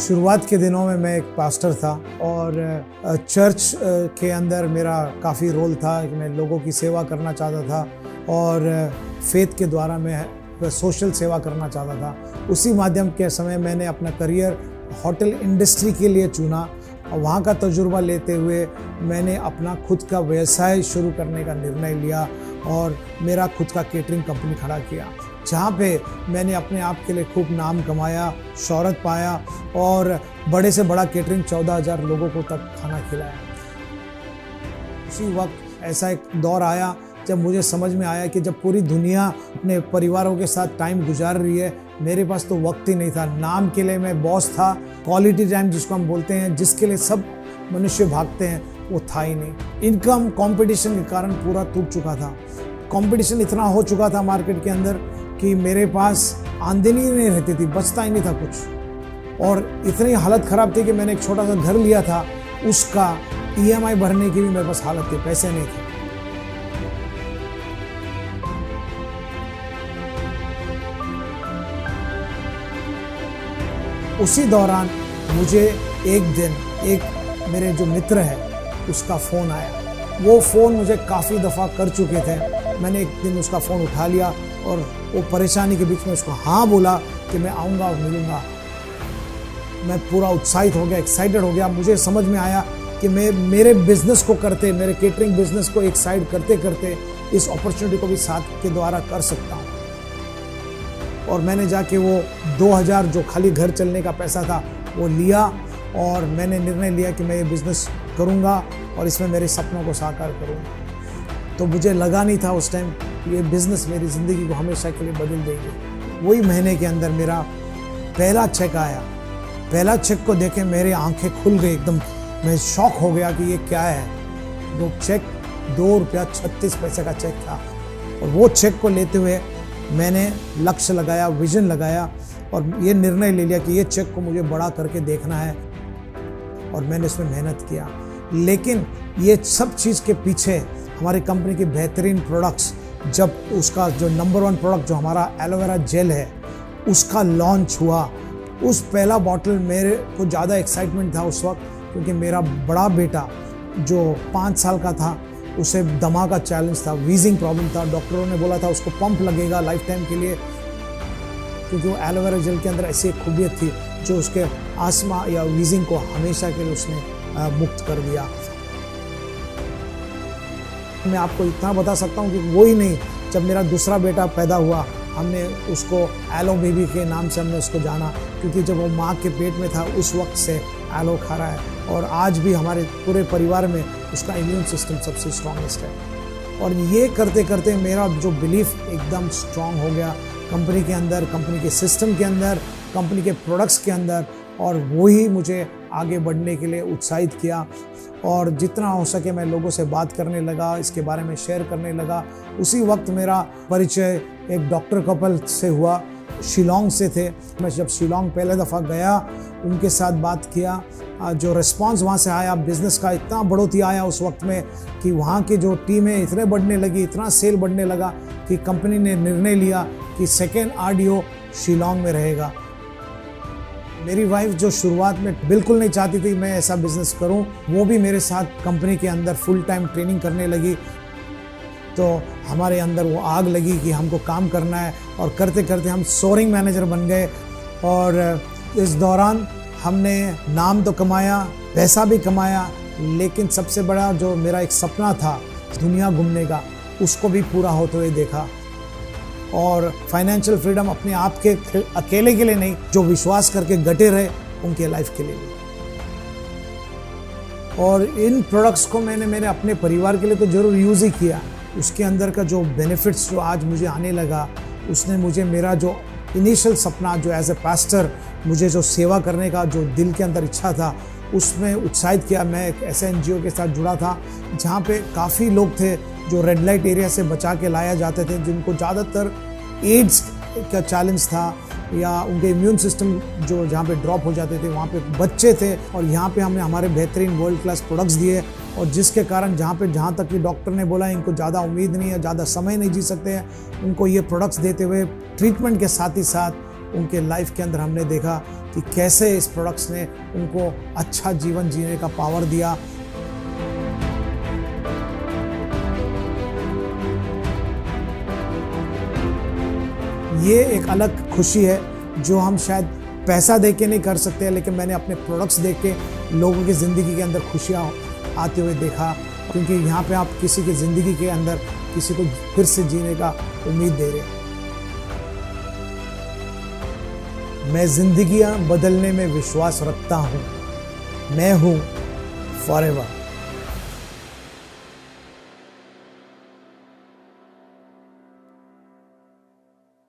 शुरुआत के दिनों में मैं एक पास्टर था और चर्च के अंदर मेरा काफ़ी रोल था कि मैं लोगों की सेवा करना चाहता था और फेथ के द्वारा मैं सोशल सेवा करना चाहता था। उसी माध्यम के समय मैंने अपना करियर होटल इंडस्ट्री के लिए चुना और वहाँ का तजुर्बा लेते हुए मैंने अपना खुद का व्यवसाय शुरू करने का निर्णय लिया और मेरा खुद का केटरिंग कंपनी खड़ा किया, जहाँ पे मैंने अपने आप के लिए खूब नाम कमाया, शोहरत पाया और बड़े से बड़ा केटरिंग 14,000 लोगों को तक खाना खिलाया। उसी वक्त ऐसा एक दौर आया जब मुझे समझ में आया कि जब पूरी दुनिया अपने परिवारों के साथ टाइम गुजार रही है, मेरे पास तो वक्त ही नहीं था। नाम के लिए मैं बॉस था, क्वालिटी टाइम जिसको हम बोलते हैं, जिसके लिए सब मनुष्य भागते हैं, वो था ही नहीं। इनकम कंपटीशन के कारण पूरा टूट चुका था। कंपटीशन इतना हो चुका था मार्केट के अंदर कि मेरे पास आमदनी नहीं रहती थी, बचता ही नहीं था कुछ। और इतनी हालत ख़राब थी कि मैंने एक छोटा सा घर लिया था, उसका EMI भरने की भी मेरे पास हालत थी, पैसे नहीं थे। उसी दौरान मुझे एक दिन एक मेरे जो मित्र है उसका फ़ोन आया। वो फ़ोन मुझे काफ़ी दफ़ा कर चुके थे। मैंने एक दिन उसका फ़ोन उठा लिया और वो परेशानी के बीच में उसको हाँ बोला कि मैं आऊँगा और मिलूँगा। मैं पूरा उत्साहित हो गया, एक्साइटेड हो गया। मुझे समझ में आया कि मैं मेरे बिज़नेस को करते, मेरे केटरिंग बिज़नेस को एक साइड करते करते इस अपॉर्चुनिटी को भी साथ के द्वारा कर सकता हूँ। और मैंने जाके वो 2,000 जो खाली घर चलने का पैसा था वो लिया और मैंने निर्णय लिया कि मैं ये बिज़नेस करूँगा और इसमें मेरे सपनों को साकार करूँगा। तो मुझे लगा नहीं था उस टाइम ये बिज़नेस मेरी ज़िंदगी को हमेशा के लिए बदल देगी। वही महीने के अंदर मेरा पहला चेक आया। पहला चेक को देखे मेरी आंखें खुल गई एकदम। मैं शॉक हो गया कि ये क्या है। वो चेक ₹2.36 का चेक था और वो चेक को लेते हुए मैंने लक्ष्य लगाया, विजन लगाया और ये निर्णय ले लिया कि ये चेक को मुझे बड़ा करके देखना है और मैंने इसमें मेहनत किया। लेकिन ये सब चीज़ के पीछे हमारी कंपनी की बेहतरीन प्रोडक्ट्स, जब उसका जो नंबर 1 प्रोडक्ट जो हमारा एलोवेरा जेल है उसका लॉन्च हुआ, उस पहला बॉटल मेरे को ज़्यादा एक्साइटमेंट था उस वक्त, क्योंकि मेरा बड़ा बेटा जो 5 साल का था उसे दमा का चैलेंज था, वीजिंग प्रॉब्लम था। डॉक्टरों ने बोला था उसको पंप लगेगा लाइफ टाइम के लिए, क्योंकि वो एलोवेरा जेल के अंदर ऐसी एक खूबियत थी जो उसके आस्मा या वीजिंग को हमेशा के लिए उसने मुक्त कर दिया। मैं आपको इतना बता सकता हूँ कि वो ही नहीं, जब मेरा दूसरा बेटा पैदा हुआ हमने उसको एलो बेबी के नाम से हमने उसको जाना, क्योंकि जब वो माँ के पेट में था उस वक्त से एलो खा रहा है और आज भी हमारे पूरे परिवार में उसका इम्यून सिस्टम सबसे स्ट्रॉन्गेस्ट है। और ये करते करते मेरा जो बिलीफ एकदम स्ट्रॉन्ग हो गया कंपनी के अंदर, कंपनी के सिस्टम के अंदर, कंपनी के प्रोडक्ट्स के अंदर, और वही मुझे आगे बढ़ने के लिए उत्साहित किया। और जितना हो सके मैं लोगों से बात करने लगा, इसके बारे में शेयर करने लगा। उसी वक्त मेरा परिचय एक डॉक्टर कपल से हुआ, शिलोंग से थे। मैं जब शिलोंग पहले दफ़ा गया, उनके साथ बात किया, जो रिस्पांस वहाँ से आया, बिज़नेस का इतना बढ़ोतरी आया उस वक्त में कि वहाँ की जो टीमें इतने बढ़ने लगी, इतना सेल बढ़ने लगा कि कंपनी ने निर्णय लिया कि सेकेंड RDO शिलोंग में रहेगा। मेरी वाइफ जो शुरुआत में बिल्कुल नहीं चाहती थी मैं ऐसा बिज़नेस करूं, वो भी मेरे साथ कंपनी के अंदर फुल टाइम ट्रेनिंग करने लगी। तो हमारे अंदर वो आग लगी कि हमको काम करना है और करते करते हम सोरिंग मैनेजर बन गए। और इस दौरान हमने नाम तो कमाया, पैसा भी कमाया, लेकिन सबसे बड़ा जो मेरा एक सपना था दुनिया घूमने का, उसको भी पूरा होते हुए देखा। और फाइनेंशियल फ्रीडम अपने आप के अकेले के लिए नहीं, जो विश्वास करके डटे रहे उनके लाइफ के लिए भी। और इन प्रोडक्ट्स को मैंने मेरे अपने परिवार के लिए तो ज़रूर यूज़ ही किया। उसके अंदर का जो बेनिफिट्स जो आज मुझे आने लगा, उसने मुझे मेरा जो इनिशियल सपना, जो एज ए पास्टर मुझे जो सेवा करने का जो दिल के अंदर इच्छा था, उसमें उत्साहित किया। मैं एक ऐसे NGO के साथ जुड़ा था जहाँ पे काफ़ी लोग थे जो रेड लाइट एरिया से बचा के लाया जाते थे, जिनको ज़्यादातर एड्स का चैलेंज था या उनके इम्यून सिस्टम जो जहाँ पे ड्रॉप हो जाते थे, वहाँ पे बच्चे थे। और यहाँ पे हमने हमारे बेहतरीन वर्ल्ड क्लास प्रोडक्ट्स दिए, और जिसके कारण जहाँ तक कि डॉक्टर ने बोला इनको ज़्यादा उम्मीद नहीं है, ज़्यादा समय नहीं जी सकते हैं, उनको ये प्रोडक्ट्स देते हुए ट्रीटमेंट के साथ ही साथ उनके लाइफ के अंदर हमने देखा कि कैसे इस प्रोडक्ट्स ने उनको अच्छा जीवन जीने का पावर दिया। ये एक अलग खुशी है जो हम शायद पैसा दे के नहीं कर सकते, लेकिन मैंने अपने प्रोडक्ट्स देख के लोगों की ज़िंदगी के अंदर खुशियाँ आते हुए देखा, क्योंकि यहाँ पे आप किसी की ज़िंदगी के अंदर किसी को फिर से जीने का उम्मीद दे रहे हैं। मैं ज़िंदगियाँ बदलने में विश्वास रखता हूँ। मैं हूँ फॉरएवर।